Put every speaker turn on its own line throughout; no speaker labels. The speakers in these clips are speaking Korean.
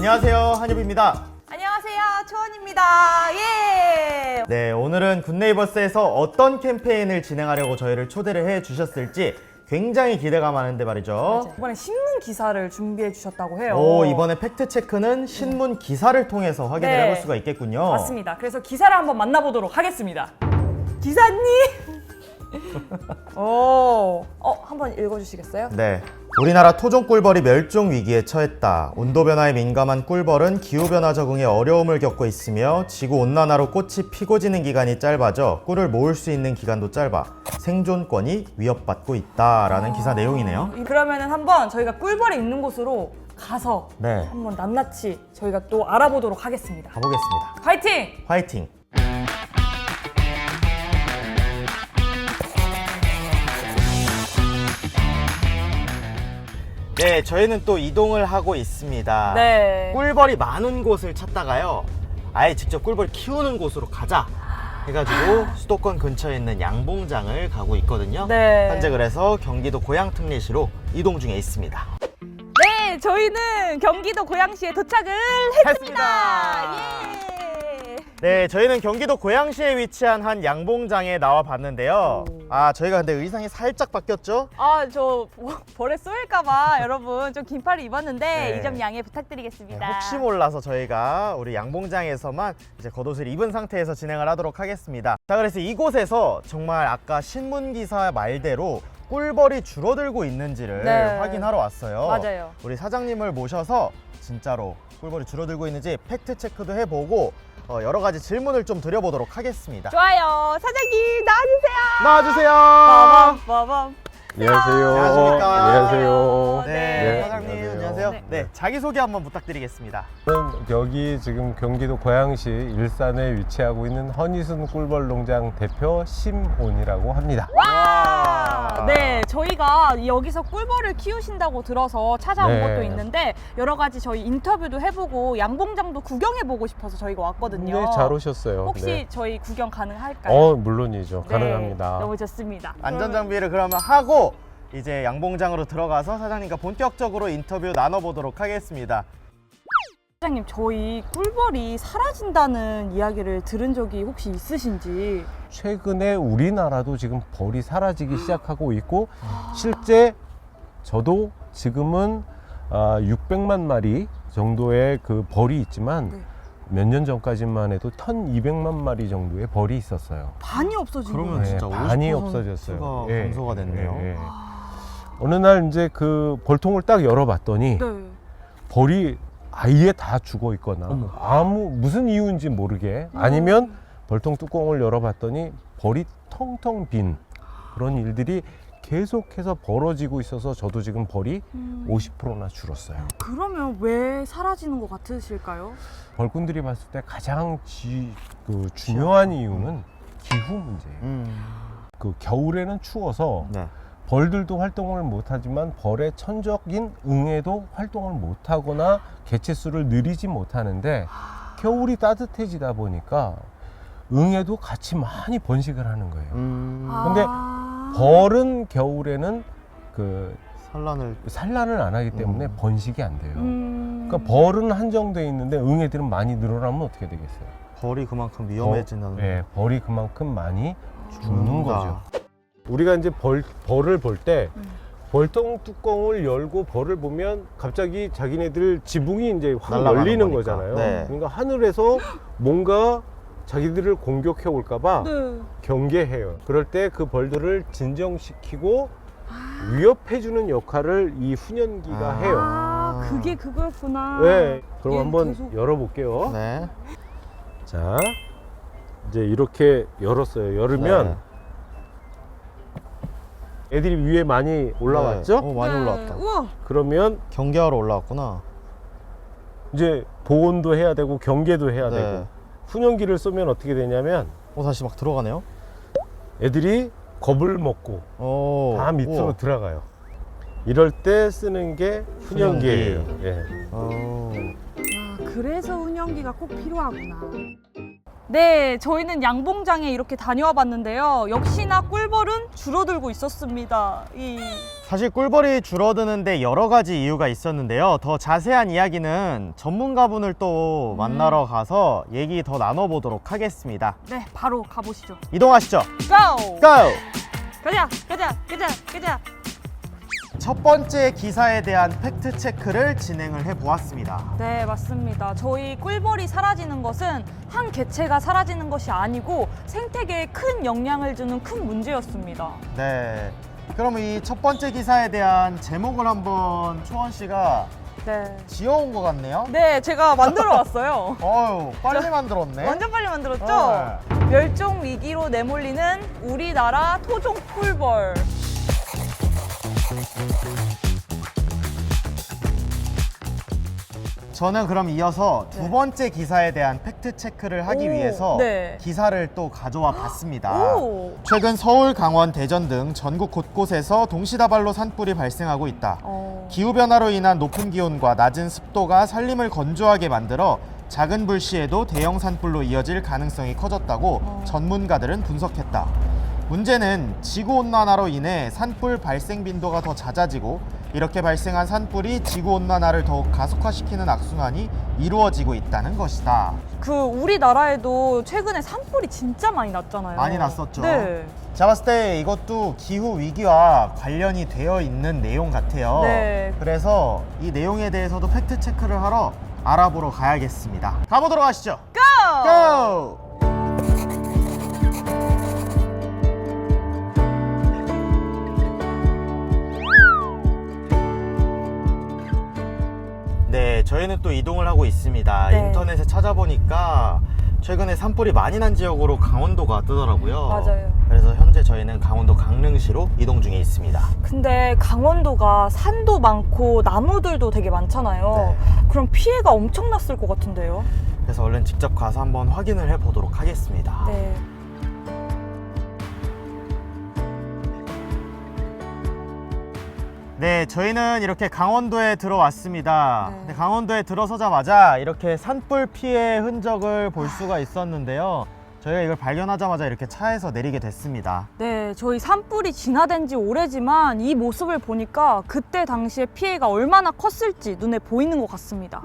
안녕하세요, 한유비입니다.
안녕하세요, 초원입니다. 예!
네, 오늘은 굿네이버스에서 어떤 캠페인을 진행하려고 저희를 초대를 해 주셨을지 굉장히 기대가 많은데 말이죠.
이번에 신문 기사를 준비해 주셨다고 해요.
오, 이번에 팩트체크는 신문 기사를 통해서 확인을
네.
해볼 수가 있겠군요.
맞습니다. 그래서 기사를 한번 만나보도록 하겠습니다. 기사님! 한번 읽어주시겠어요?
네. 우리나라 토종 꿀벌이 멸종 위기에 처했다. 온도 변화에 민감한 꿀벌은 기후 변화 적응에 어려움을 겪고 있으며 지구 온난화로 꽃이 피고 지는 기간이 짧아져 꿀을 모을 수 있는 기간도 짧아 생존권이 위협받고 있다라는 기사 내용이네요.
그러면은 한번 저희가 꿀벌이 있는 곳으로 가서
네.
한번 낱낱이 저희가 또 알아보도록 하겠습니다.
가보겠습니다.
화이팅!
화이팅! 네, 저희는 또 이동을 하고 있습니다.
네.
꿀벌이 많은 곳을 찾다가요, 아예 직접 꿀벌 키우는 곳으로 가자 해가지고 수도권 근처에 있는 양봉장을 가고 있거든요.
네.
현재 그래서 경기도 고양특례시로 이동 중에 있습니다.
네, 저희는 경기도 고양시에 도착을 했습니다. 예!
네, 저희는 경기도 고양시에 위치한 한 양봉장에 나와 봤는데요. 저희가 근데 의상이 살짝 바뀌었죠?
저 벌에 쏘일까봐 여러분 좀 긴팔을 입었는데
네.
이 점 양해
네,
부탁드리겠습니다.
혹시 몰라서 저희가 우리 양봉장에서만 이제 겉옷을 입은 상태에서 진행을 하도록 하겠습니다. 자, 그래서 이곳에서 정말 아까 신문기사 말대로 꿀벌이 줄어들고 있는지를
네.
확인하러 왔어요.
맞아요.
우리 사장님을 모셔서 진짜로 꿀벌이 줄어들고 있는지 팩트체크도 해보고 여러 가지 질문을 좀 드려보도록 하겠습니다.
좋아요. 사장님 나와주세요.
나와주세요.
빠밤.
안녕하세요.
안녕하십니까.
안녕하세요.
네,
네.
사장님
안녕하세요.
안녕하세요.
네.
네, 자기소개 한번 부탁드리겠습니다.
저는 여기 지금 경기도 고양시 일산에 위치하고 있는 허니순 꿀벌 농장 대표 심온이라고 합니다.
와! 네, 저희가 여기서 꿀벌을 키우신다고 들어서 찾아온
네.
것도 있는데 여러 가지 저희 인터뷰도 해보고 양봉장도 구경해보고 싶어서 저희가 왔거든요.
네, 잘 오셨어요.
혹시
네.
저희 구경 가능할까요?
물론이죠.
네,
가능합니다.
너무 좋습니다.
안전장비를 그러면 하고 이제 양봉장으로 들어가서 사장님과 본격적으로 인터뷰 나눠보도록 하겠습니다.
사장님, 저희 꿀벌이 사라진다는 이야기를 들은 적이 혹시 있으신지?
최근에 우리나라도 지금 벌이 사라지기 시작하고 있고 실제 저도 지금은 600만 마리 정도의 그 벌이 있지만
네.
몇 년 전까지만 해도 1200만 마리 정도의 벌이 있었어요.
반이 없어진
그러면
거예요.
진짜
반이
50%가
없어졌어요.
감소가 됐네요.
예. 어느 날 이제 그 벌통을 딱 열어봤더니
네.
벌이 아예 다 죽어 있거나 무슨 이유인지 모르게 아니면 벌통 뚜껑을 열어봤더니 벌이 텅텅 빈 그런 일들이 계속해서 벌어지고 있어서 저도 지금 벌이 50%나 줄었어요.
그러면 왜 사라지는 것 같으실까요?
벌꾼들이 봤을 때 가장 중요한 이유는 기후 문제예요. 그 겨울에는 추워서
네.
벌들도 활동을 못하지만 벌의 천적인 응애도 활동을 못하거나 개체수를 늘리지 못하는데 겨울이 따뜻해지다 보니까 응애도 같이 많이 번식을 하는 거예요. 근데 벌은 겨울에는 그 산란을 안 하기 때문에 번식이 안 돼요. 그러니까 벌은 한정돼 있는데 응애들은 많이 늘어나면 어떻게 되겠어요?
벌이 그만큼 위험해지는.
네, 벌이 그만큼 많이 죽는
죽는다.
거죠. 우리가 이제 벌을 볼 때 벌통 뚜껑을 열고 벌을 보면 갑자기 자기네들 지붕이 이제 확
날아가는
열리는
거니까.
거잖아요.
네.
그러니까 하늘에서 뭔가 자기들을 공격해 올까봐
네.
경계해요. 그럴 때 그 벌들을 진정시키고 위협해주는 역할을 이 훈연기가 해요.
그게 그거였구나.
네. 그럼
얘
한번
계속-
열어볼게요.
네.
자, 이제 이렇게 열었어요. 열으면 애들이 위에 많이 올라왔죠?
네. 많이 올라왔다.
우와.
그러면
경계하러 올라왔구나.
이제 보온도 해야 되고 경계도 해야
네.
되고 훈연기를 쏘면 어떻게 되냐면
다시 막 들어가네요.
애들이 겁을 먹고 다 밑으로
우와.
들어가요. 이럴 때 쓰는 게 훈연기예요. 예.
어.
그래서 훈연기가 꼭 필요하구나. 네, 저희는 양봉장에 이렇게 다녀와 봤는데요. 역시나 꿀벌은 줄어들고 있었습니다.
사실 꿀벌이 줄어드는데 여러 가지 이유가 있었는데요. 더 자세한 이야기는 전문가분을 또 만나러 가서 얘기 더 나눠보도록 하겠습니다.
네, 바로 가보시죠.
이동하시죠.
고!
고!
가자!
첫 번째 기사에 대한 팩트 체크를 진행을 해보았습니다.
네, 맞습니다. 저희 꿀벌이 사라지는 것은 한 개체가 사라지는 것이 아니고 생태계에 큰 영향을 주는 큰 문제였습니다.
네. 그럼 이 첫 번째 기사에 대한 제목을 한번 초원 씨가
네.
지어온 것 같네요.
네, 제가 만들어 왔어요.
어유, 빨리 만들었네.
완전 빨리 만들었죠? 멸종 위기로 내몰리는 우리나라 토종 꿀벌.
저는 그럼 이어서
네.
두 번째 기사에 대한 팩트 체크를 하기
오,
위해서
네.
기사를 또 가져와 봤습니다.
오.
최근 서울, 강원, 대전 등 전국 곳곳에서 동시다발로 산불이 발생하고 있다. 기후변화로 인한 높은 기온과 낮은 습도가 산림을 건조하게 만들어 작은 불씨에도 대형 산불로 이어질 가능성이 커졌다고 전문가들은 분석했다. 문제는 지구온난화로 인해 산불 발생 빈도가 더 잦아지고 이렇게 발생한 산불이 지구온난화를 더욱 가속화시키는 악순환이 이루어지고 있다는 것이다.
우리나라에도 최근에 산불이 진짜 많이 났잖아요.
많이 났었죠.
네.
제가 봤을 때 이것도 기후 위기와 관련이 되어 있는 내용 같아요.
네.
그래서 이 내용에 대해서도 팩트 체크를 하러 알아보러 가야겠습니다. 가보도록 하시죠.
고!
고! 네, 저희는 또 이동을 하고 있습니다.
네.
인터넷에 찾아보니까 최근에 산불이 많이 난 지역으로 강원도가 뜨더라고요.
맞아요.
그래서 현재 저희는 강원도 강릉시로 이동 중에 있습니다.
근데 강원도가 산도 많고 나무들도 되게 많잖아요.
네.
그럼 피해가 엄청났을 것 같은데요.
그래서 얼른 직접 가서 한번 확인을 해보도록 하겠습니다.
네.
네, 저희는 이렇게 강원도에 들어왔습니다.
네.
근데 강원도에 들어서자마자 이렇게 산불 피해 흔적을 볼 수가 있었는데요. 저희가 이걸 발견하자마자 이렇게 차에서 내리게 됐습니다.
네, 저희 산불이 진화된 지 오래지만 이 모습을 보니까 그때 당시에 피해가 얼마나 컸을지 눈에 보이는 것 같습니다.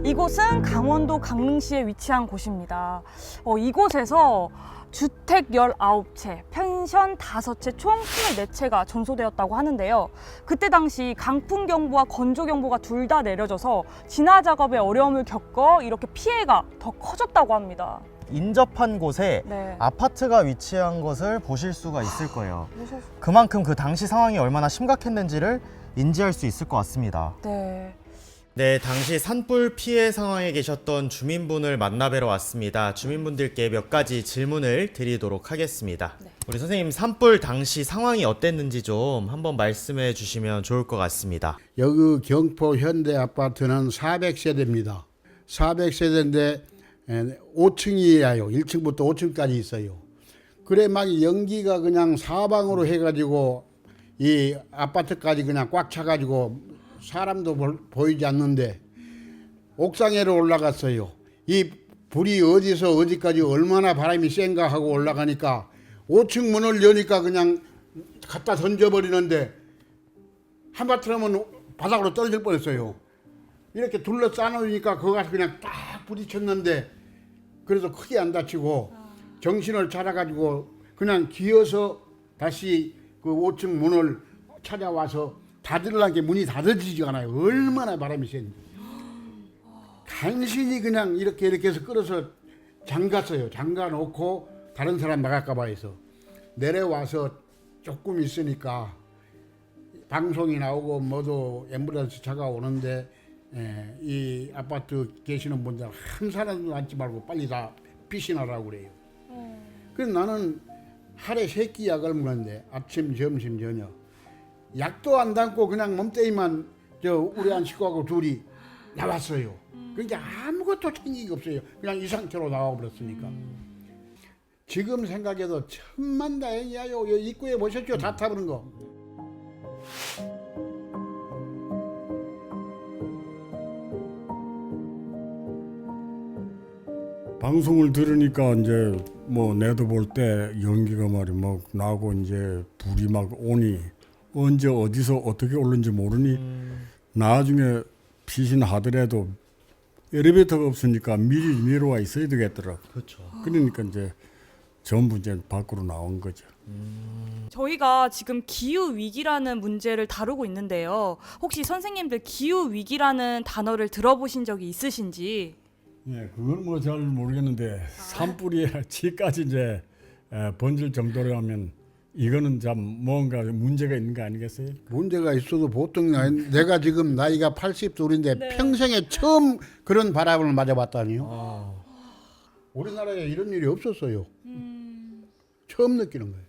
이곳은 강원도 강릉시에 위치한 곳입니다. 이곳에서 주택 19채, 펜션 5채, 총 24채가 전소되었다고 하는데요. 그때 당시 강풍경보와 건조경보가 둘 다 내려져서 진화 작업에 어려움을 겪어 이렇게 피해가 더 커졌다고 합니다.
인접한 곳에
네.
아파트가 위치한 것을 보실 수가 있을 거예요. 그만큼 그 당시 상황이 얼마나 심각했는지를 인지할 수 있을 것 같습니다.
네.
네, 당시 산불 피해 상황에 계셨던 주민분을 만나뵈러 왔습니다. 주민분들께 몇 가지 질문을 드리도록 하겠습니다.
네.
우리 선생님, 산불 당시 상황이 어땠는지 좀 한번 말씀해 주시면 좋을 것 같습니다.
여기 경포 현대 아파트는 400세대입니다. 400세대인데 5층이에요. 1층부터 5층까지 있어요. 그래 막 연기가 그냥 사방으로 해가지고 이 아파트까지 그냥 꽉 차가지고 사람도 보이지 않는데 옥상에로 올라갔어요. 이 불이 어디서 어디까지 얼마나 바람이 센가 하고 올라가니까 5층 문을 여니까 그냥 갖다 던져버리는데 하마터면 바닥으로 떨어질 뻔했어요. 이렇게 둘러싸놓으니까 그거 가서 그냥 딱 부딪혔는데 그래서 크게 안 다치고 정신을 차려가지고 그냥 기어서 다시 그 5층 문을 찾아와서 닫으려니까 문이 닫아지지가 않아요. 얼마나 바람이 센지. 간신히 그냥 이렇게 해서 끌어서 잠갔어요. 잠가 놓고 다른 사람 나갈까 봐 해서 내려와서 조금 있으니까 방송이 나오고 모두 앰뷸런스 차가 오는데 이 아파트 계시는 분들 한 사람도 앉지 말고 빨리 다 피신하라고 그래요. 그래서 나는 하루에 3끼 약을 먹는데 아침, 점심, 저녁 약도 안 담고 그냥 몸뚱이만 우리 한 식구하고 둘이 나왔어요. 그러니까 아무것도 챙기기 없어요. 그냥 이 상태로 나와버렸으니까. 지금 생각해도 천만다행이야요. 입구에 보셨죠? 다 타버린 거.
방송을 들으니까 이제 뭐 내도 볼 때 연기가 말이 막 나고 이제 불이 막 오니 언제 어디서 어떻게 오는지 모르니 나중에 피신하더라도 엘리베이터가 없으니까 미리 내려와 있어야 되겠더라고.
그렇죠.
그러니까 이제 전부 이제 밖으로 나온 거죠.
저희가 지금 기후 위기라는 문제를 다루고 있는데요. 혹시 선생님들 기후 위기라는 단어를 들어보신 적이 있으신지?
예, 그건 뭐 잘 모르겠는데 산불이 지까지 이제 번질 정도라면 이거는 참 뭔가 문제가 있는 거 아니겠어요?
문제가 있어도 보통이 아닌 내가 지금 나이가 82인데
네.
평생에 처음 그런 바람을 맞아봤다니요. 우리나라에 이런 일이 없었어요. 처음 느끼는 거예요.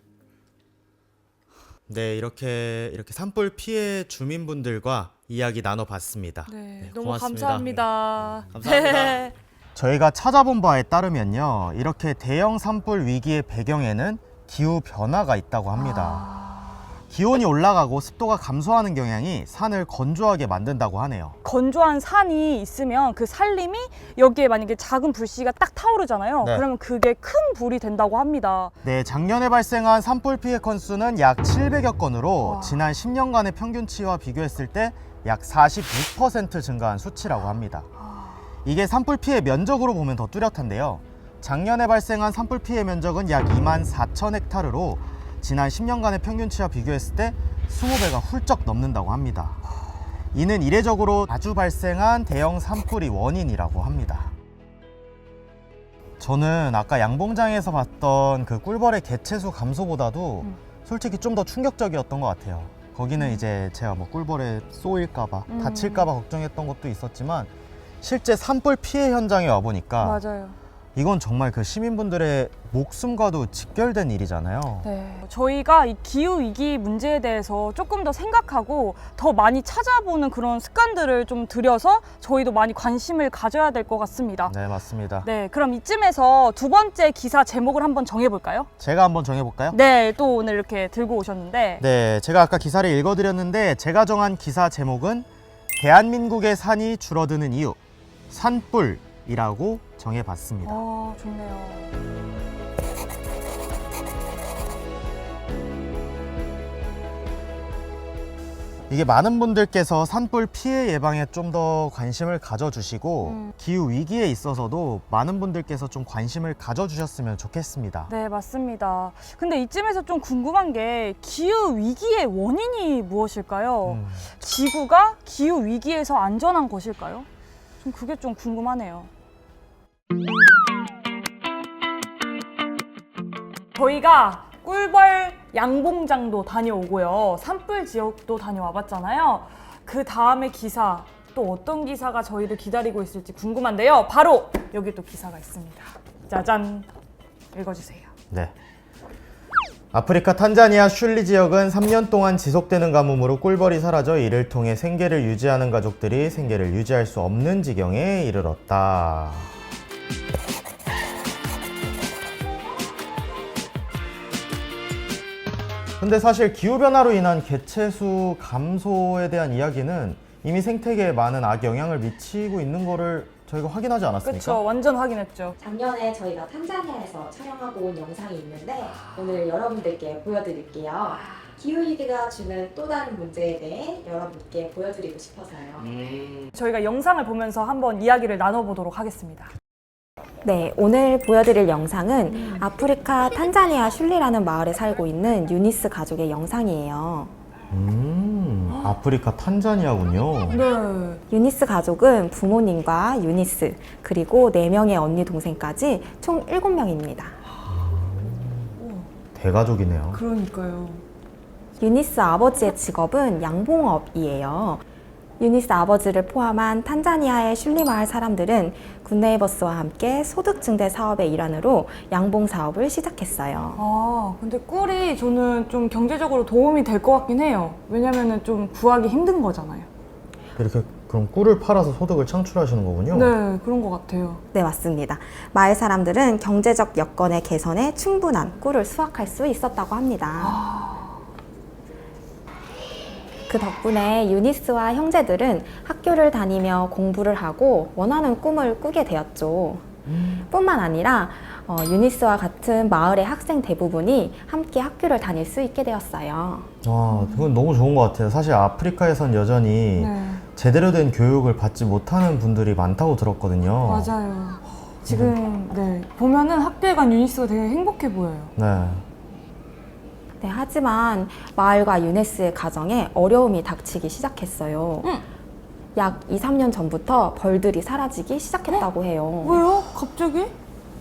네, 이렇게 산불 피해 주민분들과 이야기 나눠봤습니다.
네, 너무
고맙습니다.
감사합니다.
감사합니다.
네.
저희가 찾아본 바에 따르면요, 이렇게 대형 산불 위기의 배경에는 기후 변화가 있다고 합니다. 기온이 올라가고 습도가 감소하는 경향이 산을 건조하게 만든다고 하네요.
건조한 산이 있으면 그 산림이 여기에 만약에 작은 불씨가 딱 타오르잖아요.
네.
그러면 그게 큰 불이 된다고 합니다.
네, 작년에 발생한 산불 피해 건수는 약 700여 건으로
와.
지난 10년간의 평균치와 비교했을 때 약 46% 증가한 수치라고 합니다. 이게 산불 피해 면적으로 보면 더 뚜렷한데요. 작년에 발생한 산불 피해 면적은 약 2만 4천 헥타르로 지난 10년간의 평균치와 비교했을 때 20배가 훌쩍 넘는다고 합니다. 이는 이례적으로 자주 발생한 대형 산불이 원인이라고 합니다. 저는 아까 양봉장에서 봤던 그 꿀벌의 개체수 감소보다도 솔직히 좀 더 충격적이었던 것 같아요. 거기는 이제 제가 뭐 꿀벌에 쏘일까봐, 다칠까봐 걱정했던 것도 있었지만 실제 산불 피해 현장에 와보니까
맞아요.
이건 정말 그 시민분들의 목숨과도 직결된 일이잖아요.
네. 저희가 이 기후 위기 문제에 대해서 조금 더 생각하고 더 많이 찾아보는 그런 습관들을 좀 들여서 저희도 많이 관심을 가져야 될 것 같습니다.
네, 맞습니다.
네, 그럼 이쯤에서 두 번째 기사 제목을 한번 정해볼까요?
제가 한번 정해볼까요?
네, 또 오늘 이렇게 들고 오셨는데
네, 제가 아까 기사를 읽어드렸는데 제가 정한 기사 제목은 대한민국의 산이 줄어드는 이유, 산불이라고 정해봤습니다.
좋네요.
이게 많은 분들께서 산불 피해 예방에 좀 더 관심을 가져주시고 기후 위기에 있어서도 많은 분들께서 좀 관심을 가져주셨으면 좋겠습니다.
네, 맞습니다. 근데 이쯤에서 좀 궁금한 게 기후 위기의 원인이 무엇일까요? 지구가 기후 위기에서 안전한 것일까요? 좀 그게 좀 궁금하네요. 저희가 꿀벌 양봉장도 다녀오고요. 산불 지역도 다녀와 봤잖아요. 그 다음에 기사, 또 어떤 기사가 저희를 기다리고 있을지 궁금한데요. 바로 여기 또 기사가 있습니다. 짜잔! 읽어주세요.
네. 아프리카 탄자니아 슐리 지역은 3년 동안 지속되는 가뭄으로 꿀벌이 사라져 이를 통해 생계를 유지하는 가족들이 생계를 유지할 수 없는 지경에 이르렀다. 근데 사실 기후변화로 인한 개체수 감소에 대한 이야기는 이미 생태계에 많은 악영향을 미치고 있는 거를 저희가 확인하지 않았습니까?
그렇죠. 완전 확인했죠.
작년에 저희가 탄자니아에서 촬영하고 온 영상이 있는데 오늘 여러분들께 보여드릴게요. 기후위기가 주는 또 다른 문제에 대해 여러분께 보여드리고 싶어서요.
저희가 영상을 보면서 한번 이야기를 나눠보도록 하겠습니다.
네, 오늘 보여드릴 영상은 아프리카 탄자니아 슐리라는 마을에 살고 있는 유니스 가족의 영상이에요.
아프리카 탄자니아군요.
네.
유니스 가족은 부모님과 유니스, 그리고 4명의 언니 동생까지 총 7명입니다.
대가족이네요.
그러니까요.
유니스 아버지의 직업은 양봉업이에요. 유니스 아버지를 포함한 탄자니아의 슐리 마을 사람들은 굿네이버스와 함께 소득 증대 사업의 일환으로 양봉 사업을 시작했어요.
근데 꿀이 저는 좀 경제적으로 도움이 될 것 같긴 해요. 왜냐면은 좀 구하기 힘든 거잖아요.
이렇게 그럼 꿀을 팔아서 소득을 창출하시는 거군요.
네, 그런 것 같아요.
네, 맞습니다. 마을 사람들은 경제적 여건의 개선에 충분한 꿀을 수확할 수 있었다고 합니다.
그 덕분에 유니스와 형제들은 학교를 다니며 공부를 하고 원하는 꿈을 꾸게 되었죠. 뿐만 아니라 유니스와 같은 마을의 학생 대부분이 함께 학교를 다닐 수 있게 되었어요.
그건 너무 좋은 것 같아요. 사실 아프리카에선 여전히
네.
제대로 된 교육을 받지 못하는 분들이 많다고 들었거든요.
맞아요. 지금 네, 보면은 학교에 간 유니스가 되게 행복해 보여요.
네.
네, 하지만 마을과 유니스의 가정에 어려움이 닥치기 시작했어요. 약 2, 3년 전부터 벌들이 사라지기 시작했다고 해요.
왜요? 갑자기?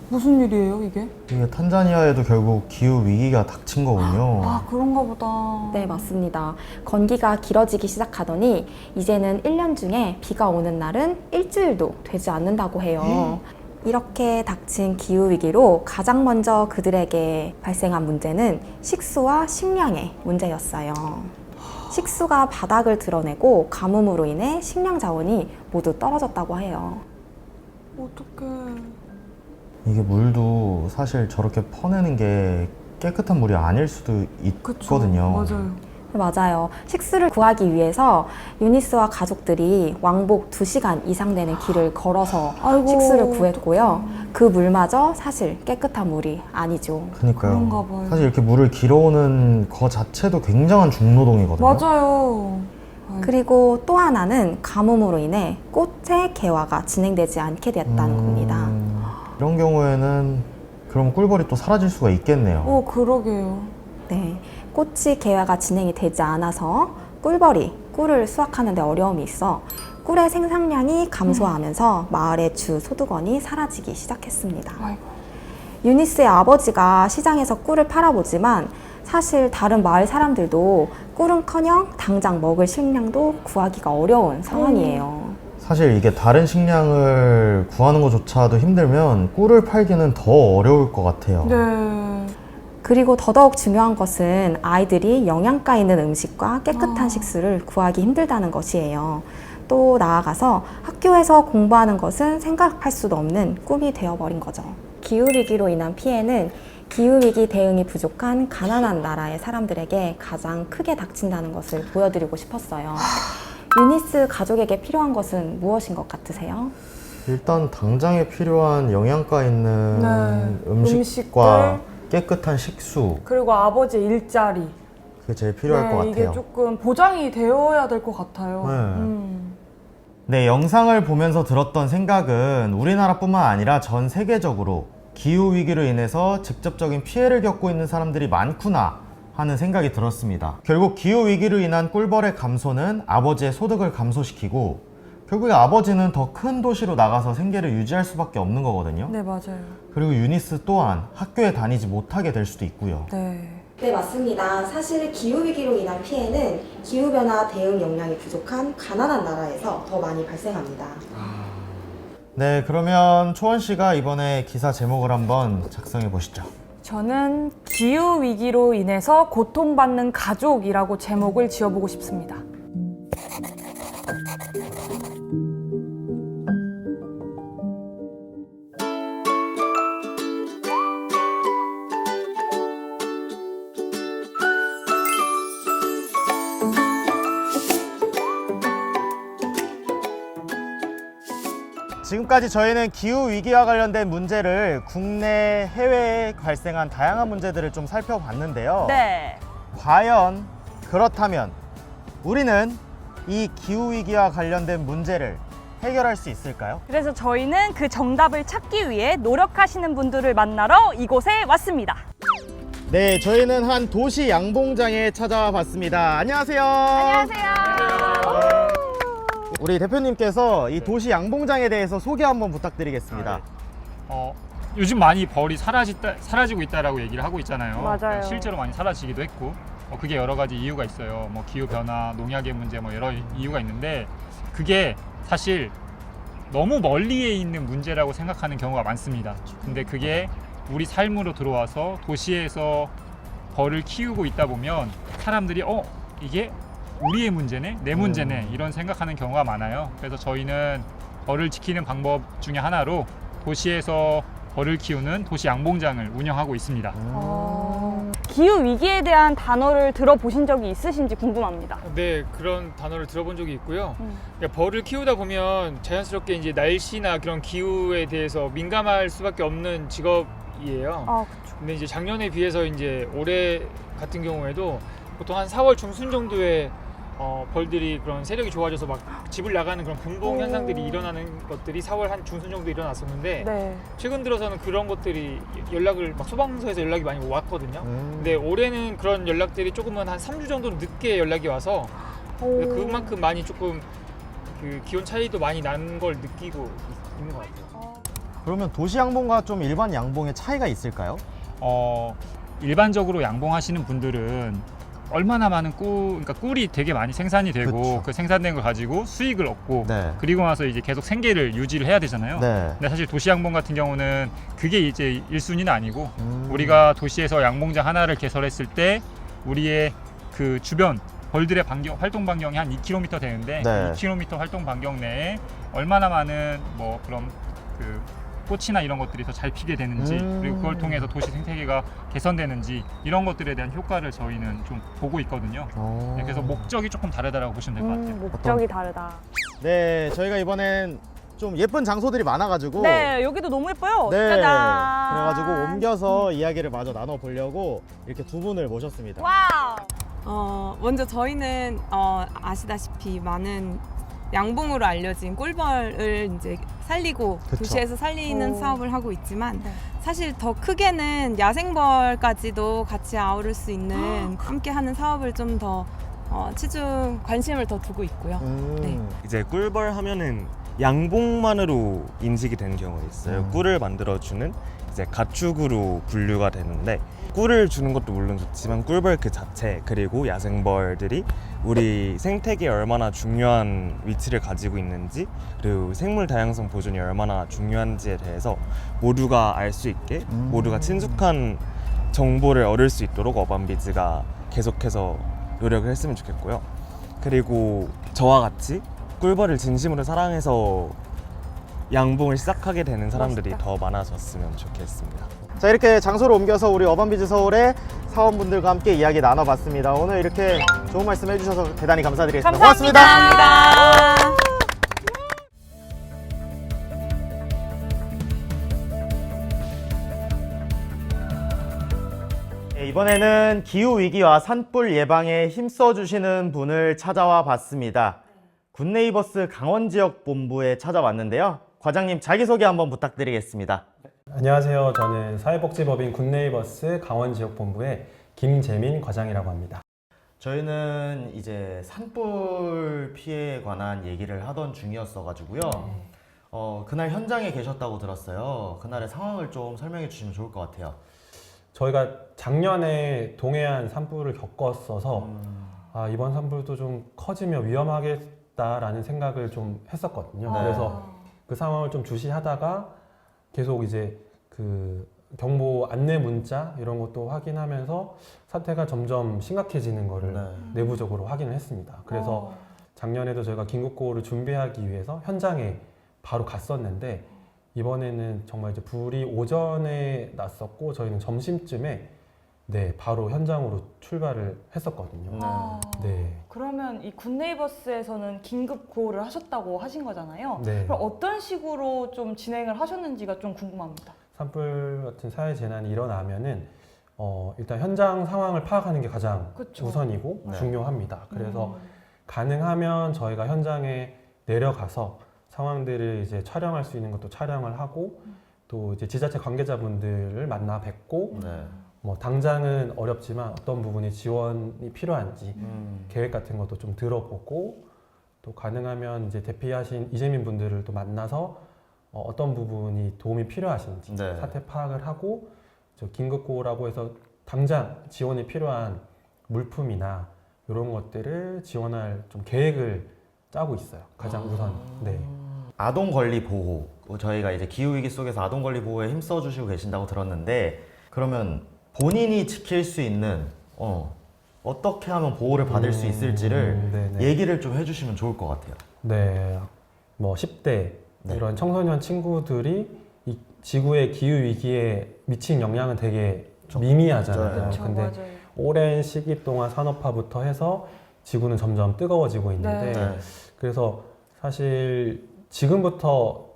무슨 일이에요, 이게?
이게 탄자니아에도 결국 기후 위기가 닥친 거군요.
아, 그런가 보다.
네, 맞습니다. 건기가 길어지기 시작하더니 이제는 1년 중에 비가 오는 날은 일주일도 되지 않는다고 해요. 이렇게 닥친 기후위기로 가장 먼저 그들에게 발생한 문제는 식수와 식량의 문제였어요. 식수가 바닥을 드러내고 가뭄으로 인해 식량 자원이 모두 떨어졌다고 해요.
어떡해.
이게 물도 사실 저렇게 퍼내는 게 깨끗한 물이 아닐 수도 있거든요.
맞아요.
맞아요. 식수를 구하기 위해서 유니스와 가족들이 왕복 2시간 이상 되는 길을 걸어서
아이고,
식수를 구했고요. 그 물마저 사실 깨끗한 물이 아니죠.
그러니까요.
그런가 봐요.
사실 이렇게 물을 길어오는 거 자체도 굉장한 중노동이거든요.
맞아요.
그리고 또 하나는 가뭄으로 인해 꽃의 개화가 진행되지 않게 되었다는 겁니다.
이런 경우에는 그럼 꿀벌이 또 사라질 수가 있겠네요.
그러게요.
네, 꽃이 개화가 진행이 되지 않아서 꿀벌이 꿀을 수확하는 데 어려움이 있어 꿀의 생산량이 감소하면서 마을의 주 소득원이 사라지기 시작했습니다.
아이고.
유니스의 아버지가 시장에서 꿀을 팔아보지만 사실 다른 마을 사람들도 꿀은커녕 당장 먹을 식량도 구하기가 어려운 상황이에요.
사실 이게 다른 식량을 구하는 것조차도 힘들면 꿀을 팔기는 더 어려울 것 같아요.
네.
그리고 더더욱 중요한 것은 아이들이 영양가 있는 음식과 깨끗한 식수를 구하기 힘들다는 것이에요. 또 나아가서 학교에서 공부하는 것은 생각할 수도 없는 꿈이 되어버린 거죠. 기후위기로 인한 피해는 기후위기 대응이 부족한 가난한 나라의 사람들에게 가장 크게 닥친다는 것을 보여드리고 싶었어요. 유니스 가족에게 필요한 것은 무엇인 것 같으세요?
일단 당장에 필요한 영양가 있는
네.
음식과 깨끗한 식수,
그리고 아버지의 일자리.
그게 제일 필요할 것 같아요.
이게 조금 보장이 되어야 될 것 같아요.
네. 네, 영상을 보면서 들었던 생각은 우리나라뿐만 아니라 전 세계적으로 기후위기로 인해서 직접적인 피해를 겪고 있는 사람들이 많구나 하는 생각이 들었습니다. 결국 기후위기로 인한 꿀벌의 감소는 아버지의 소득을 감소시키고 결국에 아버지는 더 큰 도시로 나가서 생계를 유지할 수밖에 없는 거거든요.
네, 맞아요.
그리고 유니스 또한 학교에 다니지 못하게 될 수도 있고요.
네.
네, 맞습니다. 사실 기후위기로 인한 피해는 기후변화 대응 역량이 부족한 가난한 나라에서 더 많이 발생합니다.
네, 그러면 초원 씨가 이번에 기사 제목을 한번 작성해 보시죠.
저는 기후위기로 인해서 고통받는 가족이라고 제목을 지어보고 싶습니다.
지금까지 저희는 기후위기와 관련된 문제를 국내, 해외에 발생한 다양한 문제들을 좀 살펴봤는데요.
네.
과연 그렇다면 우리는 이 기후위기와 관련된 문제를 해결할 수 있을까요?
그래서 저희는 그 정답을 찾기 위해 노력하시는 분들을 만나러 이곳에 왔습니다.
네, 저희는 한 도시 양봉장에 찾아와 봤습니다. 안녕하세요.
안녕하세요.
우리 대표님께서 이 도시 양봉장에 대해서 소개 한번 부탁드리겠습니다.
요즘 많이 벌이 사라지고 있다라고 얘기를 하고 있잖아요.
맞아요.
실제로 많이 사라지기도 했고, 그게 여러 가지 이유가 있어요. 뭐 기후 변화, 농약의 문제, 뭐 여러 이유가 있는데 그게 사실 너무 멀리에 있는 문제라고 생각하는 경우가 많습니다. 근데 그게 우리 삶으로 들어와서 도시에서 벌을 키우고 있다 보면 사람들이 이게 우리의 문제네, 내 문제네 이런 생각하는 경우가 많아요. 그래서 저희는 벌을 지키는 방법 중에 하나로 도시에서 벌을 키우는 도시 양봉장을 운영하고 있습니다.
기후 위기에 대한 단어를 들어보신 적이 있으신지 궁금합니다.
네, 그런 단어를 들어본 적이 있고요. 그러니까 벌을 키우다 보면 자연스럽게 이제 날씨나 그런 기후에 대해서 민감할 수밖에 없는 직업이에요.
아, 그렇죠.
근데 이제 작년에 비해서 이제 올해 같은 경우에도 보통 한 4월 중순 정도에 벌들이 그런 세력이 좋아져서 막 집을 나가는 그런 분봉 현상들이 일어나는 것들이 4월 한 중순 정도 일어났었는데
네.
최근 들어서는 그런 것들이 연락을 막 소방서에서 연락이 많이 왔거든요. 근데 올해는 그런 연락들이 조금은 한 3주 정도 늦게 연락이 와서 그만큼 많이 조금 그 기온 차이도 많이 난 걸 느끼고 있는 것 같아요.
그러면 도시 양봉과 좀 일반 양봉의 차이가 있을까요?
일반적으로 양봉하시는 분들은 얼마나 많은 그러니까 꿀이 되게 많이 생산이 되고
그쵸.
그 생산된 걸 가지고 수익을 얻고
네.
그리고 나서 이제 계속 생계를 유지를 해야 되잖아요.
네.
근데 사실 도시 양봉 같은 경우는 그게 이제 1순위는 아니고 우리가 도시에서 양봉장 하나를 개설했을 때 우리의 그 주변 벌들의 활동 반경이 한 2km 되는데
네.
2km 활동 반경 내에 얼마나 많은 뭐 그런 그 꽃이나 이런 것들이 더 잘 피게 되는지 그리고 그걸 통해서 도시 생태계가 개선되는지 이런 것들에 대한 효과를 저희는 좀 보고 있거든요. 네, 그래서 목적이 조금 다르다고 보시면 될 것 같아요.
목적이 다르다.
네, 저희가 이번엔 좀 예쁜 장소들이 많아가지고
네, 여기도 너무 예뻐요.
네,
짜잔.
그래가지고 옮겨서 이야기를 마저 나눠보려고 이렇게 두 분을 모셨습니다.
와우.
먼저 저희는 아시다시피 많은 양봉으로 알려진 꿀벌을 이제 살리고
그쵸.
도시에서 살리는
오.
사업을 하고 있지만
네.
사실 더 크게는 야생벌까지도 같이 아우를 수 있는 함께 하는 사업을 좀 더 치중 관심을 더 두고 있고요. 네.
이제 꿀벌 하면은 양봉만으로 인식이 되는 경우가 있어요. 꿀을 만들어주는 이제 가축으로 분류가 되는데 꿀을 주는 것도 물론 좋지만 꿀벌 그 자체 그리고 야생벌들이 우리 생태계에 얼마나 중요한 위치를 가지고 있는지 그리고 생물 다양성 보존이 얼마나 중요한지에 대해서 모두가 알 수 있게 모두가 친숙한 정보를 얻을 수 있도록 어반비즈가 계속해서 노력을 했으면 좋겠고요. 그리고 저와 같이 꿀벌을 진심으로 사랑해서 양봉을 시작하게 되는 사람들이 더 많아졌으면 좋겠습니다.
자, 이렇게 장소를 옮겨서 우리 어반비즈 서울의 사원분들과 함께 이야기 나눠봤습니다. 오늘 이렇게 좋은 말씀 해주셔서 대단히 감사드리겠습니다. 고맙습니다.
감사합니다.
네, 이번에는 기후위기와 산불 예방에 힘써주시는 분을 찾아와 봤습니다. 굿네이버스 강원지역본부에 찾아왔는데요. 과장님 자기소개 한번 부탁드리겠습니다.
안녕하세요. 저는 사회복지법인 굿네이버스 강원지역본부의 김재민 과장이라고 합니다.
저희는 이제 산불 피해에 관한 얘기를 하던 중이었어가지고요. 그날 현장에 계셨다고 들었어요. 그날의 상황을 좀 설명해 주시면 좋을 것 같아요.
저희가 작년에 동해안 산불을 겪었어서 이번 산불도 좀 커지면 위험하겠다라는 생각을 좀 했었거든요. 그래서 그 상황을 좀 주시하다가 계속 이제 그 경보 안내 문자 이런 것도 확인하면서 사태가 점점 심각해지는 거를 내부적으로 확인을 했습니다. 그래서 작년에도 저희가 긴급구호를 준비하기 위해서 현장에 바로 갔었는데 이번에는 정말 이제 불이 오전에 났었고 저희는 점심쯤에 바로 현장으로 출발을 했었거든요. 네.
그러면 이 굿네이버스에서는 긴급 구호를 하셨다고 하신 거잖아요.
네.
그럼 어떤 식으로 좀 진행을 하셨는지가 좀 궁금합니다.
산불 같은 사회 재난이 일어나면은 일단 현장 상황을 파악하는 게 가장
그쵸.
우선이고 중요합니다. 그래서 가능하면 저희가 현장에 내려가서 상황들을 이제 촬영할 수 있는 것도 촬영을 하고 또 이제 지자체 관계자분들을 만나 뵙고 뭐 당장은 어렵지만 어떤 부분이 지원이 필요한지 계획 같은 것도 좀 들어보고 또 가능하면 이제 대피하신 이재민 분들을 또 만나서 어떤 부분이 도움이 필요하신지 사태 파악을 하고 저 긴급구호라고 해서 당장 지원이 필요한 물품이나 이런 것들을 지원할 좀 계획을 짜고 있어요. 가장 우선. 네.
아동 권리 보호. 저희가 이제 기후위기 속에서 아동 권리 보호에 힘써 주시고 계신다고 들었는데 그러면 본인이 지킬 수 있는 어떻게 하면 보호를 받을 수 있을지를
네네.
얘기를 좀 해주시면 좋을 것 같아요.
네. 뭐 10대 이런 청소년 친구들이 이 지구의 기후 위기에 미친 영향은 되게 미미하잖아요.
그쵸,
근데
맞아요.
오랜 시기 동안 산업화부터 해서 지구는 점점 뜨거워지고 있는데
네.
그래서 사실 지금부터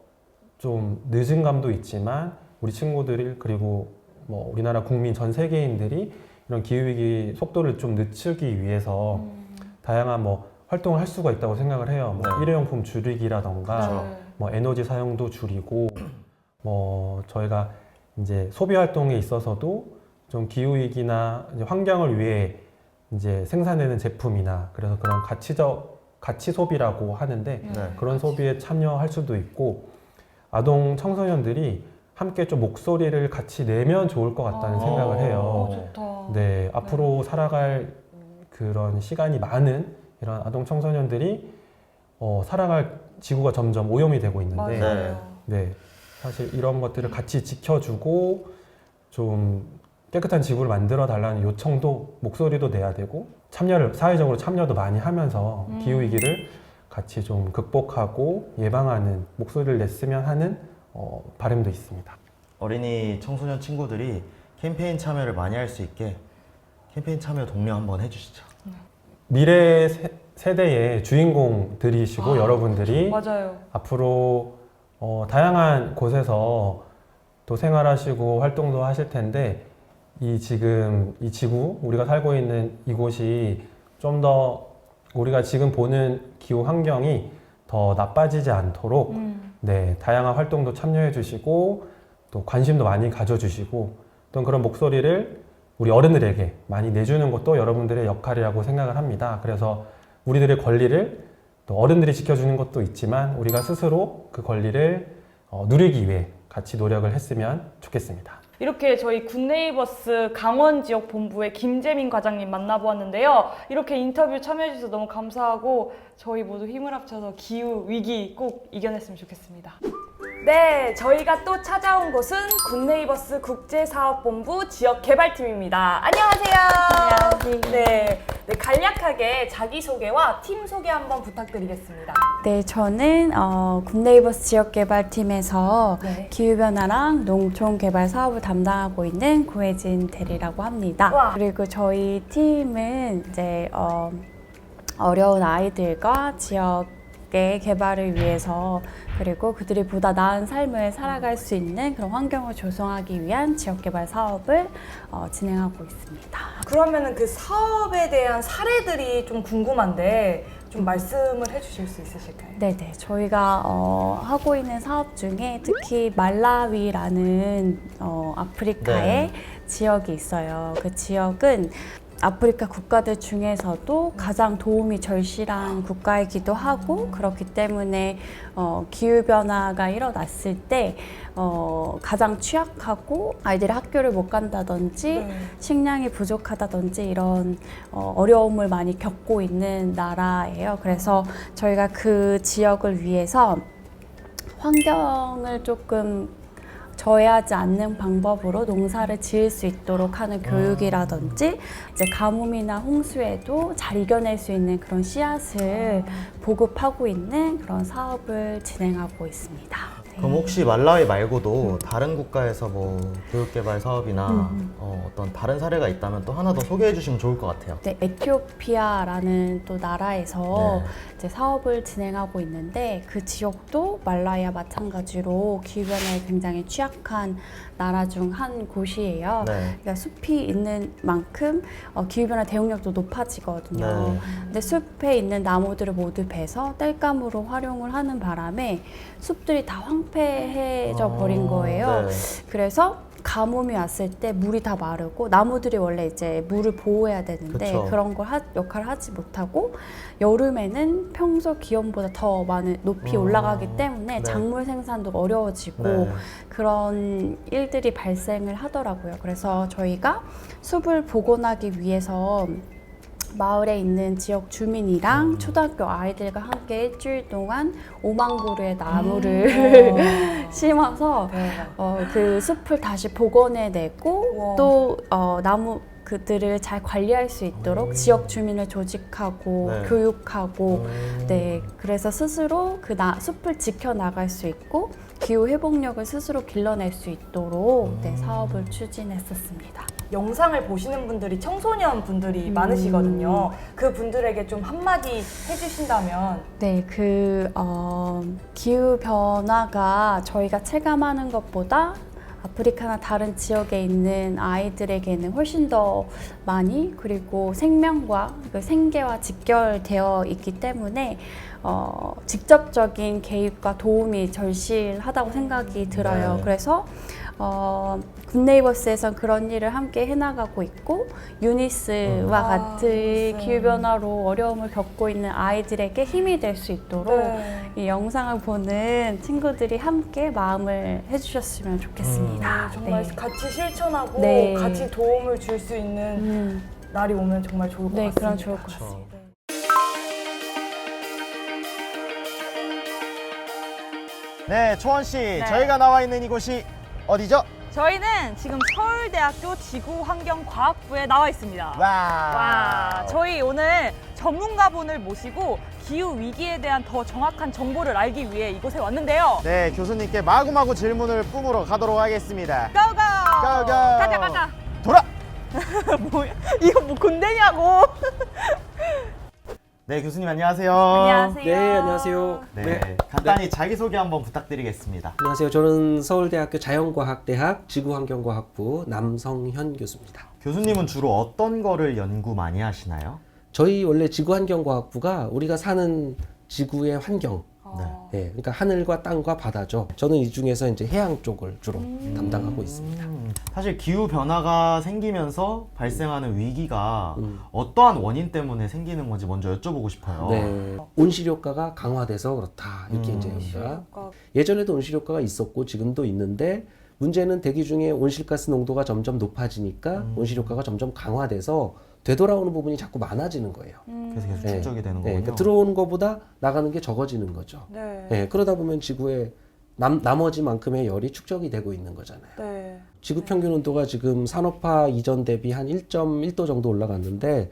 좀 늦은 감도 있지만 우리 친구들이 그리고 뭐 우리나라 국민 전 세계인들이 이런 기후위기 속도를 좀 늦추기 위해서 다양한 뭐 활동을 할 수가 있다고 생각을 해요. 뭐
네.
일회용품 줄이기라던가
네.
뭐 에너지 사용도 줄이고 뭐 저희가 이제 소비 활동에 있어서도 좀 기후 위기나 이제 환경을 위해 이제 생산되는 제품이나 그래서 그런 가치 소비라고 하는데
네.
그런 소비에 참여할 수도 있고 아동 청소년들이 함께 좀 목소리를 같이 내면 좋을 것 같다는 생각을 해요.
좋다.
네, 앞으로 살아갈 그런 시간이 많은 이런 아동 청소년들이 살아갈 지구가 점점 오염이 되고 있는데
맞아요.
네, 사실 이런 것들을 같이 지켜주고 좀 깨끗한 지구를 만들어 달라는 요청도 목소리도 내야 되고 사회적으로 참여도 많이 하면서 기후 위기를 같이 좀 극복하고 예방하는 목소리를 냈으면 하는 바람도 있습니다.
어린이 청소년 친구들이 캠페인 참여를 많이 할 수 있게 캠페인 참여 독려 한번 해주시죠.
미래 세대의 주인공들이시고 여러분들이
맞아요.
앞으로 다양한 곳에서 또 생활하시고 활동도 하실 텐데 지금 이 지구 우리가 살고 있는 이곳이 좀 더 우리가 지금 보는 기후 환경이 더 나빠지지 않도록 네, 다양한 활동도 참여해 주시고 또 관심도 많이 가져주시고 또 그런 목소리를 우리 어른들에게 많이 내주는 것도 여러분들의 역할이라고 생각을 합니다. 그래서 우리들의 권리를 또 어른들이 지켜주는 것도 있지만 우리가 스스로 그 권리를 누리기 위해 같이 노력을 했으면 좋겠습니다.
이렇게 저희 굿네이버스 강원 지역 본부의 김재민 과장님 만나보았는데요. 이렇게 인터뷰 참여해주셔서 너무 감사하고 저희 모두 힘을 합쳐서 기후 위기 꼭 이겨냈으면 좋겠습니다. 네, 저희가 또 찾아온 곳은 굿네이버스 국제사업본부 지역개발팀입니다. 안녕하세요. 네, 간략하게 자기소개와 팀 소개 한번 부탁드리겠습니다.
네, 저는 굿네이버스 지역개발팀에서
네.
기후변화랑 농촌개발 사업을 담당하고 있는 고혜진 대리라고 합니다.
와.
그리고 저희 팀은 이제 어려운 아이들과 지역의 개발을 위해서 그리고 그들이 보다 나은 삶을 살아갈 수 있는 그런 환경을 조성하기 위한 지역개발 사업을 진행하고 있습니다.
그러면은 그 사업에 대한 사례들이 좀 궁금한데 좀 말씀을 해주실 수 있으실까요?
네네, 저희가 하고 있는 사업 중에 특히 말라위라는 아프리카의 지역이 있어요. 그 지역은 아프리카 국가들 중에서도 가장 도움이 절실한 국가이기도 하고 그렇기 때문에 기후변화가 일어났을 때 가장 취약하고 아이들이 학교를 못 간다든지 식량이 부족하다든지 이런 어려움을 많이 겪고 있는 나라예요. 그래서 저희가 그 지역을 위해서 환경을 조금 저해하지 않는 방법으로 농사를 지을 수 있도록 하는 교육이라든지 이제 가뭄이나 홍수에도 잘 이겨낼 수 있는 그런 씨앗을 보급하고 있는 그런 사업을 진행하고 있습니다.
그럼 혹시 말라위 말고도 다른 국가에서 뭐 교육개발 사업이나 어떤 다른 사례가 있다면 또 하나 더 소개해 주시면 좋을 것 같아요.
네, 에티오피아라는 또 나라에서
네.
이제 사업을 진행하고 있는데 그 지역도 말라위와 마찬가지로 기후변화에 굉장히 취약한 나라 중 한 곳이에요.
네.
그러니까 숲이 있는 만큼 기후변화 대응력도 높아지거든요.
네.
근데 숲에 있는 나무들을 모두 베서 땔감으로 활용을 하는 바람에 숲들이 다 황폐해져 버린 거예요.
네.
그래서 가뭄이 왔을 때 물이 다 마르고 나무들이 원래 이제 물을 보호해야 되는데
그쵸.
그런 걸 역할을 하지 못하고 여름에는 평소 기온보다 더 많은 높이 올라가기 때문에
네.
작물 생산도 어려워지고
네.
그런 일들이 발생을 하더라고요. 그래서 저희가 숲을 복원하기 위해서 마을에 있는 지역 주민이랑 초등학교 아이들과 함께 일주일 동안 5만 그루의 나무를 심어서 그 숲을 다시 복원해내고 또 나무 그들을 잘 관리할 수 있도록 지역 주민을 조직하고
네.
교육하고 네, 그래서 스스로 그 숲을 지켜나갈 수 있고 기후 회복력을 스스로 길러낼 수 있도록 네, 사업을 추진했었습니다.
영상을 보시는 분들이 청소년 분들이 많으시거든요. 그 분들에게 좀 한마디 해주신다면.
네, 기후 변화가 저희가 체감하는 것보다 아프리카나 다른 지역에 있는 아이들에게는 훨씬 더 많이, 그리고 생명과 그 생계와 직결되어 있기 때문에 직접적인 개입과 도움이 절실하다고 생각이 들어요.
네.
그래서 굿네이버스에선 그런 일을 함께 해나가고 있고, 유니스와 같은 기후변화로 어려움을 겪고 있는 아이들에게 힘이 될 수 있도록 이 영상을 보는 친구들이 함께 마음을 해주셨으면 좋겠습니다.
정말
네.
같이 실천하고
네.
같이 도움을 줄 수 있는 날이 오면 정말 좋을 것
네,
같습니다.
그럼 좋을 것 같습니다.
네, 초원 씨, 저희가 나와 있는 이곳이 어디죠?
저희는 지금 서울대학교 지구환경과학부에 나와 있습니다.
와.
저희 오늘 전문가분을 모시고 기후 위기에 대한 더 정확한 정보를 알기 위해 이곳에 왔는데요.
네, 교수님께 마구마구 질문을 뿜으러 가도록 하겠습니다.
고고!
고고!
가자.
돌아!
뭐야? 이거 뭐 군대냐고?
네, 교수님 안녕하세요.
안녕하세요.
네, 안녕하세요.
네, 간단히 자기소개 한번 부탁드리겠습니다.
안녕하세요. 저는 서울대학교 자연과학대학 지구환경과학부 남성현 교수입니다.
교수님은 주로 어떤 거를 연구 많이 하시나요?
저희 원래 지구환경과학부가 우리가 사는 지구의 환경, 네, 그러니까 하늘과 땅과 바다죠. 저는 이 중에서 이제 해양 쪽을 주로 담당하고 있습니다.
사실 기후 변화가 생기면서 발생하는 위기가 어떠한 원인 때문에 생기는 건지 먼저 여쭤보고 싶어요.
네, 온실효과가 강화돼서 그렇다 이렇게 이제 우리가 예전에도 온실효과가 있었고 지금도 있는데, 문제는 대기 중에 온실가스 농도가 점점 높아지니까 온실효과가 점점 강화돼서 되돌아오는 부분이 자꾸 많아지는 거예요.
그래서 계속 축적이 되는 거군요.
그러니까 들어오는 것보다 나가는 게 적어지는 거죠.
네.
그러다 보면 지구에 나머지만큼의 열이 축적이 되고 있는 거잖아요.
네.
지구 평균 온도가 지금 산업화 이전 대비 한 1.1도 정도 올라갔는데,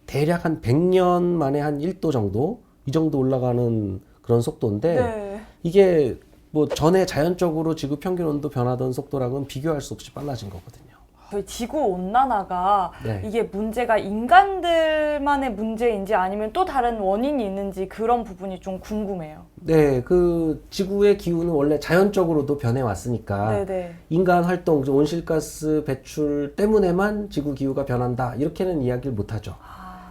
대략 한 100년 만에 한 1도 정도, 이 정도 올라가는 그런 속도인데, 이게 뭐 전에 자연적으로 지구 평균 온도 변하던 속도랑은 비교할 수 없이 빨라진 거거든요.
저희 지구 온난화가
네.
이게 문제가 인간들만의 문제인지 아니면 또 다른 원인이 있는지 그런 부분이 좀 궁금해요.
네, 그 지구의 기후는 원래 자연적으로도 변해왔으니까
네네.
인간 활동, 온실가스 배출 때문에만 지구 기후가 변한다 이렇게는 이야기를 못하죠.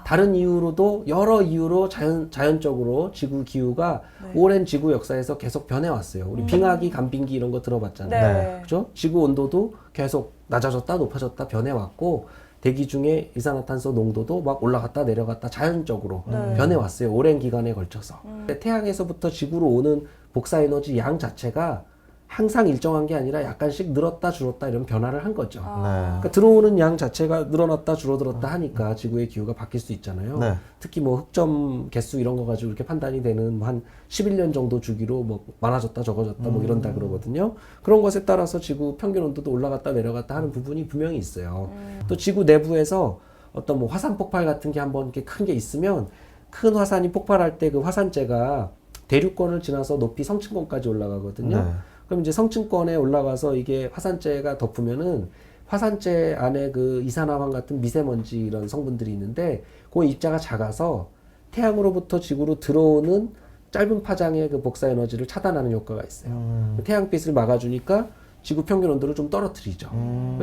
다른 이유로도 여러 이유로 자연적으로 지구 기후가 오랜 지구 역사에서 계속 변해왔어요. 우리 빙하기, 간빙기 이런 거 들어봤잖아요. 그렇죠? 지구 온도도 계속 낮아졌다 높아졌다 변해왔고, 대기 중에 이산화탄소 농도도 막 올라갔다 내려갔다 자연적으로 변해왔어요. 오랜 기간에 걸쳐서. 태양에서부터 지구로 오는 복사에너지 양 자체가 항상 일정한 게 아니라 약간씩 늘었다 줄었다 이런 변화를 한 거죠. 그러니까 들어오는 양 자체가 늘어났다 줄어들었다 하니까 지구의 기후가 바뀔 수 있잖아요. 특히 뭐 흑점 개수 이런 거 가지고 이렇게 판단이 되는 뭐 한 11년 정도 주기로 뭐 많아졌다 적어졌다 뭐 이런다 그러거든요. 그런 것에 따라서 지구 평균 온도도 올라갔다 내려갔다 하는 부분이 분명히 있어요. 또 지구 내부에서 어떤 뭐 화산 폭발 같은 게 한번 이렇게 큰 게 있으면, 큰 화산이 폭발할 때 그 화산재가 대륙권을 지나서 높이 성층권까지 올라가거든요. 그럼 이제 성층권에 올라가서 이게 화산재가 덮으면은 화산재 안에 그 이산화황 같은 미세먼지 이런 성분들이 있는데, 그 입자가 작아서 태양으로부터 지구로 들어오는 짧은 파장의 그 복사 에너지를 차단하는 효과가 있어요. 태양빛을 막아주니까 지구 평균 온도를 좀 떨어뜨리죠.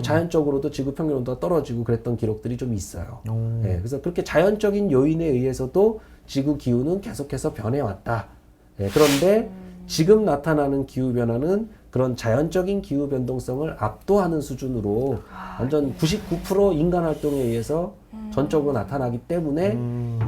자연적으로도 지구 평균 온도가 떨어지고 그랬던 기록들이 좀 있어요. 네, 그래서 그렇게 자연적인 요인에 의해서도 지구 기후는 계속해서 변해왔다. 네, 그런데 지금 나타나는 기후변화는 그런 자연적인 기후 변동성을 압도하는 수준으로 완전 99% 인간 활동에 의해서 전적으로 나타나기 때문에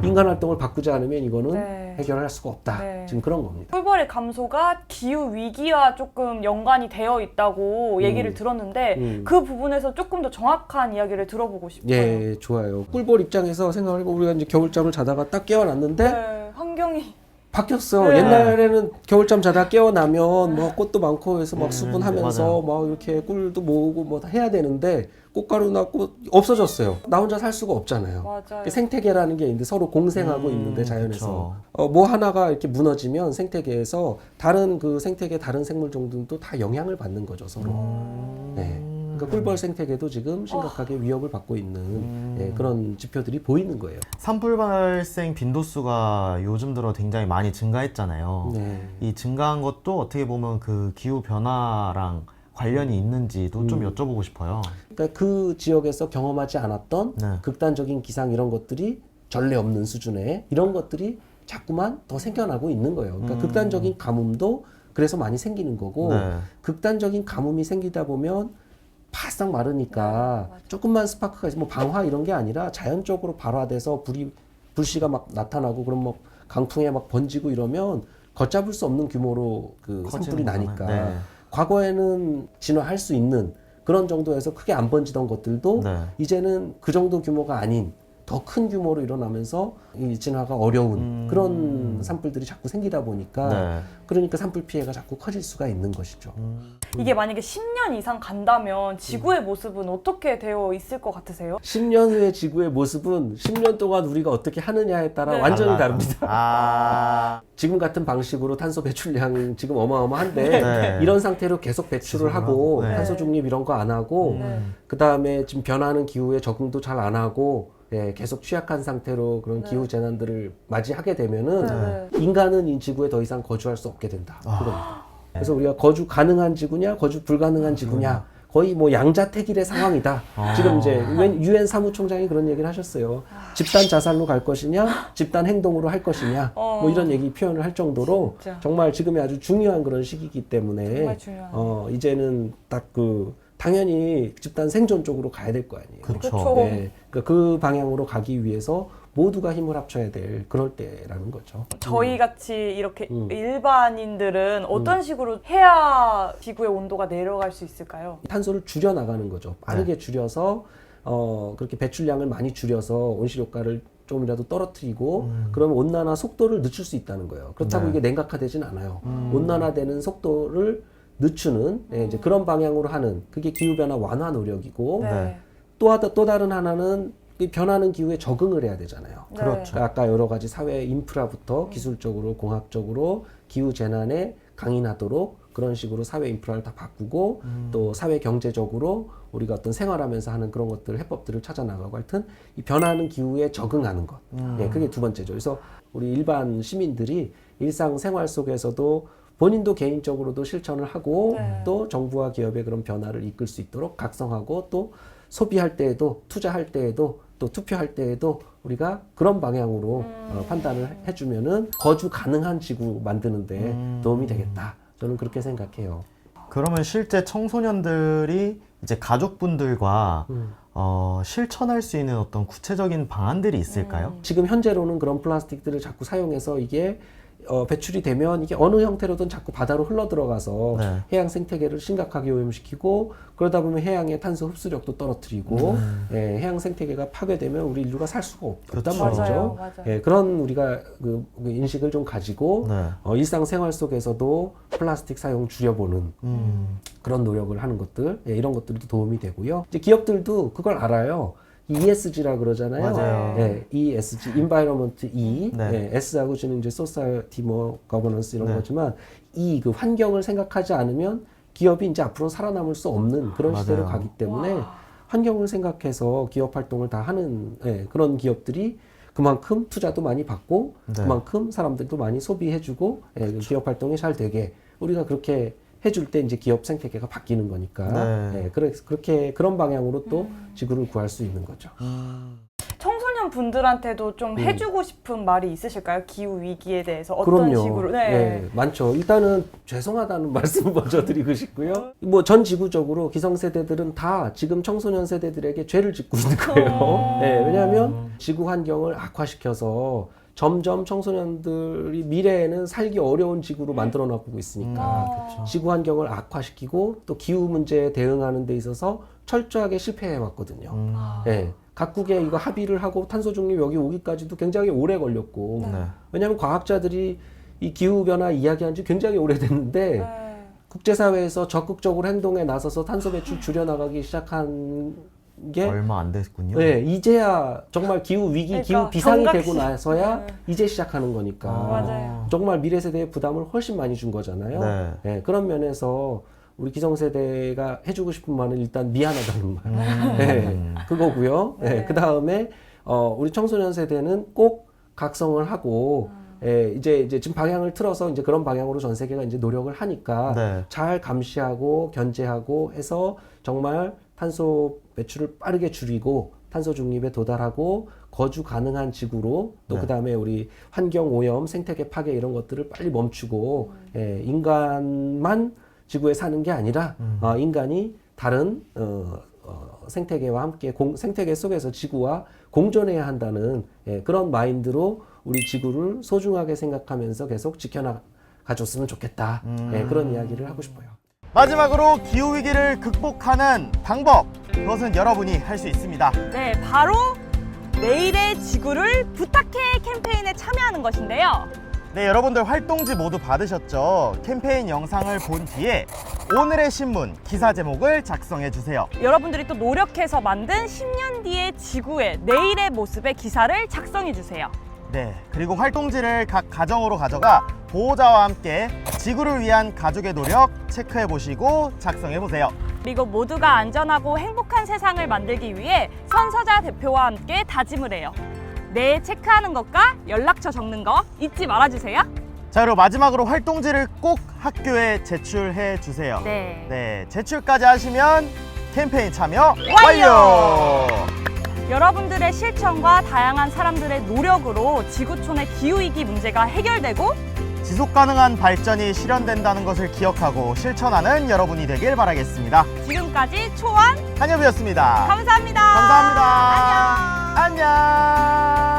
인간 활동을 바꾸지 않으면 이거는 해결할 수가 없다. 지금 그런 겁니다.
꿀벌의 감소가 기후 위기와 조금 연관이 되어 있다고 얘기를 들었는데 그 부분에서 조금 더 정확한 이야기를 들어보고 싶어요.
예, 좋아요. 꿀벌 입장에서 생각을 해보면 우리가 이제 겨울잠을 자다가 딱 깨어났는데
환경이
바뀌었어. 옛날에는 겨울잠 자다 깨어나면 뭐 꽃도 많고 해서 막 수분하면서 막 이렇게 꿀도 모으고 뭐 다 해야 되는데, 꽃가루나 꽃 없어졌어요. 나 혼자 살 수가 없잖아요.
맞아요.
생태계라는 게 있는데 서로 공생하고 있는데 자연에서 뭐 하나가 이렇게 무너지면 생태계에서 다른 그 생태계 다른 생물 종들도 다 영향을 받는 거죠, 서로. 네. 그러니까 꿀벌 생태계도 지금 심각하게 위협을 받고 있는 예, 그런 지표들이 보이는 거예요.
산불 발생 빈도수가 요즘 들어 굉장히 많이 증가했잖아요.
네.
이 증가한 것도 어떻게 보면 그 기후 변화랑 관련이 있는지도 좀 여쭤보고 싶어요.
그러니까 그 지역에서 경험하지 않았던
네.
극단적인 기상 이런 것들이 전례 없는 수준의 이런 것들이 자꾸만 더 생겨나고 있는 거예요. 그러니까 극단적인 가뭄도 그래서 많이 생기는 거고
네.
극단적인 가뭄이 생기다 보면 바싹 마르니까 조금만 스파크가 있으면 뭐 방화 이런 게 아니라 자연적으로 발화돼서 불씨가 막 나타나고 그럼 뭐 강풍에 막 번지고 이러면 걷잡을 수 없는 규모로 그 산불이 나니까
네.
과거에는 진화할 수 있는 그런 정도에서 크게 안 번지던 것들도
네.
이제는 그 정도 규모가 아닌 더 큰 규모로 일어나면서 이 진화가 어려운 그런 산불들이 자꾸 생기다 보니까
네.
그러니까 산불 피해가 자꾸 커질 수가 있는 것이죠.
이게 만약에 10년 이상 간다면 지구의 모습은 어떻게 되어 있을 것 같으세요?
10년 후의 지구의 모습은 10년 동안 우리가 어떻게 하느냐에 따라
네.
완전히 다릅니다.
아,
지금 같은 방식으로 탄소 배출량 지금 어마어마한데
네.
이런 상태로 계속 배출을 하고
네.
탄소 중립 이런 거 안 하고 그 다음에 지금 변하는 기후에 적응도 잘 안 하고 예, 계속 취약한 상태로 그런 기후 재난들을 맞이하게 되면은 인간은 이 지구에 더 이상 거주할 수 없게 된다. 그겁니다. 그래서 우리가 거주 가능한 지구냐, 거주 불가능한 지구냐, 거의 뭐 양자택일의 상황이다. 지금 이제 유엔 사무총장이 그런 얘기를 하셨어요. 집단 자살로 갈 것이냐, 집단 행동으로 할 것이냐, 뭐 이런 얘기 표현을 할 정도로
진짜.
정말 지금이 아주 중요한 그런 시기이기 때문에
정말 중요한.
이제는 딱 당연히 집단 생존 쪽으로 가야 될 거 아니에요.
그렇죠.
네, 그러니까 그 방향으로 가기 위해서 모두가 힘을 합쳐야 될 그럴 때라는 거죠.
저희 같이 이렇게 일반인들은 어떤 식으로 해야 지구의 온도가 내려갈 수 있을까요?
탄소를 줄여 나가는 거죠. 빠르게 줄여서 그렇게 배출량을 많이 줄여서 온실효과를 조금이라도 떨어뜨리고 그러면 온난화 속도를 늦출 수 있다는 거예요. 그렇다고 이게 냉각화되진 않아요. 온난화되는 속도를 늦추는 이제 그런 방향으로 하는 그게 기후변화 완화 노력이고
네.
또 다른 하나는 이 변하는 기후에 적응을 해야 되잖아요.
네.
그렇죠.
아까 여러 가지 사회 인프라부터 기술적으로 공학적으로 기후 재난에 강인하도록 그런 식으로 사회 인프라를 다 바꾸고 또 사회 경제적으로 우리가 어떤 생활하면서 하는 그런 것들 해법들을 찾아 나가고 하여튼 이 변하는 기후에 적응하는 것. 예, 그게 두 번째죠. 그래서 우리 일반 시민들이 일상 생활 속에서도 본인도 개인적으로도 실천을 하고 또 정부와 기업의 그런 변화를 이끌 수 있도록 각성하고 또 소비할 때에도 투자할 때에도 또 투표할 때에도 우리가 그런 방향으로 판단을 해주면은 거주 가능한 지구 만드는데 도움이 되겠다. 저는 그렇게 생각해요.
그러면 실제 청소년들이 이제 가족분들과 실천할 수 있는 어떤 구체적인 방안들이 있을까요?
지금 현재로는 그런 플라스틱들을 자꾸 사용해서 이게 배출이 되면 이게 어느 형태로든 자꾸 바다로 흘러 들어가서
네.
해양 생태계를 심각하게 오염시키고 그러다 보면 해양의 탄소 흡수력도 떨어뜨리고 해양 생태계가 파괴되면 우리 인류가 살 수가 없단
그렇죠.
말이죠.
맞아요.
예, 그런 우리가 그 인식을 좀 가지고
네.
일상생활 속에서도 플라스틱 사용 줄여보는 그런 노력을 하는 것들 이런 것들도 도움이 되고요. 이제 기업들도 그걸 알아요. ESG라 그러잖아요.
맞아요.
네, ESG, Environment E,
네.
네, S하고 G는 이제 Society, 뭐 Governance 이런
네.
거지만 그 환경을 생각하지 않으면 기업이 이제 앞으로 살아남을 수 없는 그런
맞아요.
시대로 가기 때문에 환경을 생각해서 기업 활동을 다 하는 그런 기업들이 그만큼 투자도 많이 받고
네.
그만큼 사람들도 많이 소비해주고 기업 활동이 잘 되게 우리가 그렇게 해줄 때 이제 기업 생태계가 바뀌는 거니까 그렇게 그런 방향으로 또 지구를 구할 수 있는 거죠.
청소년 분들한테도 좀 해주고 싶은 말이 있으실까요? 기후 위기에 대해서 어떤
그럼요.
식으로?
네, 많죠. 일단은 죄송하다는 말씀을 먼저 드리고 싶고요. 뭐 전 지구적으로 기성세대들은 다 지금 청소년 세대들에게 죄를 짓고 있는 거예요. 네, 왜냐하면 지구 환경을 악화시켜서 점점 청소년들이 미래에는 살기 어려운 지구로 만들어 놔보고 있으니까 지구 환경을 악화시키고 또 기후 문제에 대응하는 데 있어서 철저하게 실패해 왔거든요. 네, 각국에 이거 합의를 하고 탄소 중립 여기 오기까지도 굉장히 오래 걸렸고 왜냐하면 과학자들이 이 기후 변화 이야기한 지 굉장히 오래됐는데 국제사회에서 적극적으로 행동에 나서서 탄소 배출 줄여나가기 시작한 게
얼마 안 됐군요.
네, 이제야 정말 기후 위기,
그러니까
기후 비상이
경각심.
되고 나서야 이제 시작하는 거니까
맞아요.
정말 미래 세대의 부담을 훨씬 많이 준 거잖아요. 네, 그런 면에서 우리 기성세대가 해주고 싶은 말은 일단 미안하다는 말. 네, 그거고요. 네, 그 다음에 우리 청소년 세대는 꼭 각성을 하고 이제 지금 방향을 틀어서 이제 그런 방향으로 전 세계가 이제 노력을 하니까
네.
잘 감시하고 견제하고 해서 정말 탄소 배출을 빠르게 줄이고 탄소 중립에 도달하고 거주 가능한 지구로 또
네.
그다음에 우리 환경 오염, 생태계 파괴 이런 것들을 빨리 멈추고 인간만 지구에 사는 게 아니라 인간이 다른 생태계와 함께 생태계 속에서 지구와 공존해야 한다는 그런 마인드로 우리 지구를 소중하게 생각하면서 계속 지켜나가줬으면 좋겠다. 그런 이야기를 하고 싶어요.
마지막으로 기후위기를 극복하는 방법, 그것은 여러분이 할 수 있습니다.
네, 바로 내일의 지구를 부탁해 캠페인에 참여하는 것인데요.
네, 여러분들 활동지 모두 받으셨죠? 캠페인 영상을 본 뒤에 오늘의 신문 기사 제목을 작성해 주세요.
여러분들이 또 노력해서 만든 10년 뒤의 지구의 내일의 모습의 기사를 작성해 주세요.
네, 그리고 활동지를 각 가정으로 가져가 보호자와 함께 지구를 위한 가족의 노력 체크해 보시고 작성해 보세요.
그리고 모두가 안전하고 행복한 세상을 만들기 위해 선서자 대표와 함께 다짐을 해요. 네, 체크하는 것과 연락처 적는 거 잊지 말아주세요.
자, 그리고 마지막으로 활동지를 꼭 학교에 제출해 주세요.
네.
네, 제출까지 하시면 캠페인 참여 완료!
여러분들의 실천과 다양한 사람들의 노력으로 지구촌의 기후위기 문제가 해결되고
지속가능한 발전이 실현된다는 것을 기억하고 실천하는 여러분이 되길 바라겠습니다.
지금까지 초원
한엽이었습니다.
감사합니다.
감사합니다. 안녕.